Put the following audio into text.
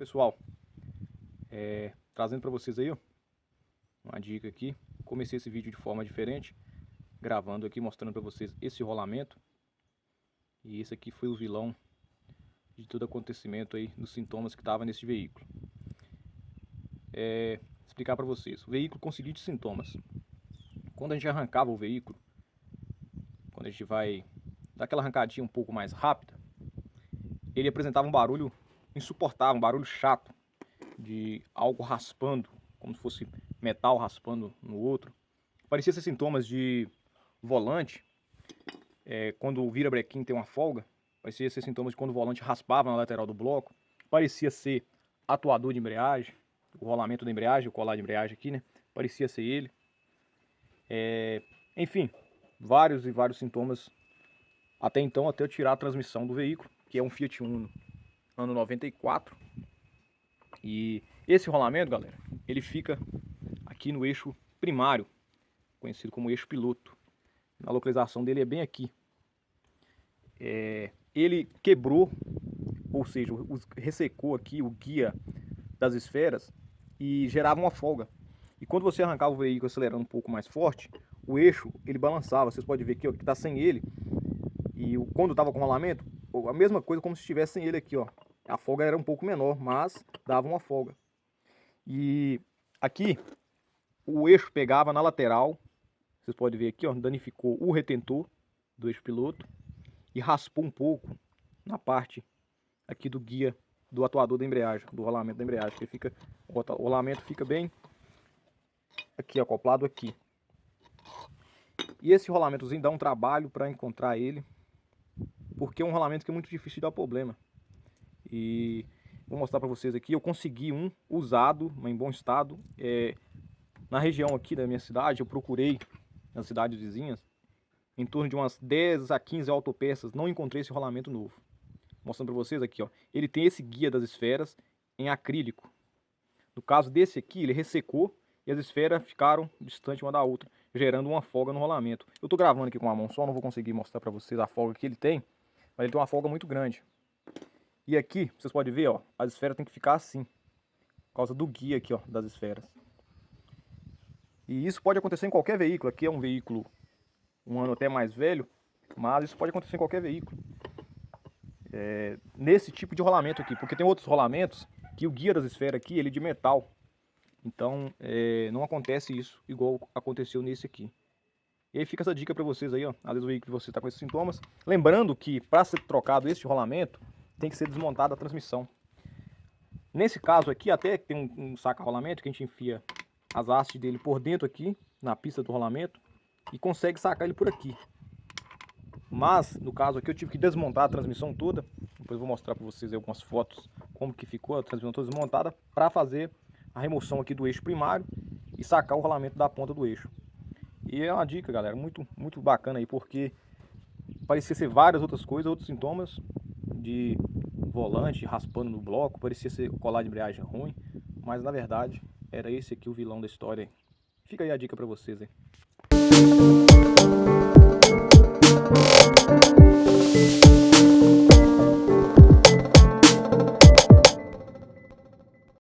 Pessoal, trazendo para vocês aí, ó, uma dica aqui. Comecei esse vídeo de forma diferente, gravando aqui, mostrando para vocês esse rolamento. E esse aqui foi o vilão de todo acontecimento aí, dos sintomas que estava nesse veículo. Explicar para vocês, o veículo com os seguintes sintomas. Quando a gente arrancava o veículo, quando a gente vai dar aquela arrancadinha um pouco mais rápida, ele apresentava um barulho insuportável, um barulho chato, de algo raspando, como se fosse metal raspando no outro. Parecia ser sintomas de volante, quando o virabrequim tem uma folga. Parecia ser sintomas de quando o volante raspava na lateral do bloco. Parecia ser atuador de embreagem, o rolamento da embreagem, o colar de embreagem aqui, né? Parecia ser ele. Enfim, vários e vários sintomas, até então, até eu tirar a transmissão do veículo, que é um Fiat Uno, ano 94. E esse rolamento, galera, ele fica aqui no eixo primário, conhecido como eixo piloto. A localização dele é bem aqui. Ele quebrou, ou seja, ressecou aqui o guia das esferas e gerava uma folga. E quando você arrancava o veículo acelerando um pouco mais forte, o eixo ele balançava. Vocês podem ver aqui, ó, que está sem ele. E quando estava com rolamento, a mesma coisa como se estivesse sem ele aqui, ó. A folga era um pouco menor, mas dava uma folga. E aqui o eixo pegava na lateral. Vocês podem ver aqui, ó, danificou o retentor do eixo piloto e raspou um pouco na parte aqui do guia do atuador da embreagem, do rolamento da embreagem. Que fica, o rolamento fica bem aqui, acoplado aqui. E esse rolamentozinho dá um trabalho para encontrar ele, porque é um rolamento que é muito difícil de dar problema. E vou mostrar para vocês aqui, eu consegui um usado, em bom estado, na região aqui da minha cidade. Eu procurei nas cidades vizinhas, em torno de umas 10 a 15 autopeças, não encontrei esse rolamento novo. Mostrando para vocês aqui, ó, ele tem esse guia das esferas em acrílico. No caso desse aqui, ele ressecou e as esferas ficaram distantes uma da outra, gerando uma folga no rolamento. Eu estou gravando aqui com a mão só, não vou conseguir mostrar para vocês a folga que ele tem, mas ele tem uma folga muito grande. E aqui, vocês podem ver, ó, as esferas tem que ficar assim, por causa do guia aqui, ó, das esferas. E isso pode acontecer em qualquer veículo. Aqui é um veículo um ano até mais velho, mas isso pode acontecer em qualquer veículo. Nesse tipo de rolamento aqui, porque tem outros rolamentos que o guia das esferas aqui, ele é de metal. Então, não acontece isso igual aconteceu nesse aqui. E aí fica essa dica para vocês aí, ó. Às vezes o veículo de você está com esses sintomas. Lembrando que para ser trocado este rolamento, tem que ser desmontada a transmissão. Nesse caso aqui, até tem um saca-rolamento que a gente enfia as hastes dele por dentro aqui, na pista do rolamento, e consegue sacar ele por aqui. Mas, no caso aqui, eu tive que desmontar a transmissão toda. Depois eu vou mostrar para vocês aí algumas fotos, como que ficou a transmissão toda desmontada, para fazer a remoção aqui do eixo primário e sacar o rolamento da ponta do eixo. E é uma dica, galera, muito, muito bacana aí, porque parecia ser várias outras coisas, outros sintomas de volante raspando no bloco, parecia ser colar de embreagem ruim, mas na verdade era esse aqui o vilão da história. Fica aí a dica para vocês aí.